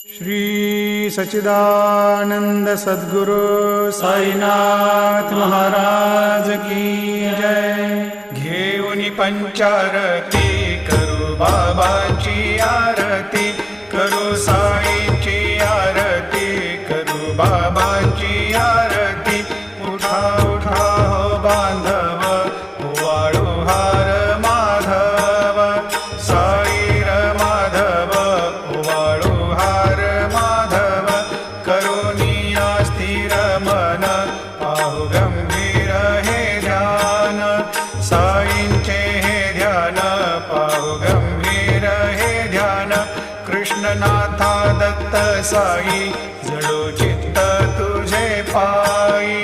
श्री सच्चिदानंद सद्गुरु साईनाथ महाराज की जय। घेऊन पंचारती करू बाबाची आरती, करू साईची आरती, करू बाबाची आरती। उठा उठा हो बांधव, वाळू हार माधव, साई र माधव, वाळू हार माधव। करुणिया स्थिर मन, पाहु गंभीर हे ध्यान, साईंचे हे ध्यान, पाहु गंभीर हे ध्यान। कृष्णनाथा दत्त साई, जडो चित्त तुझे पायी,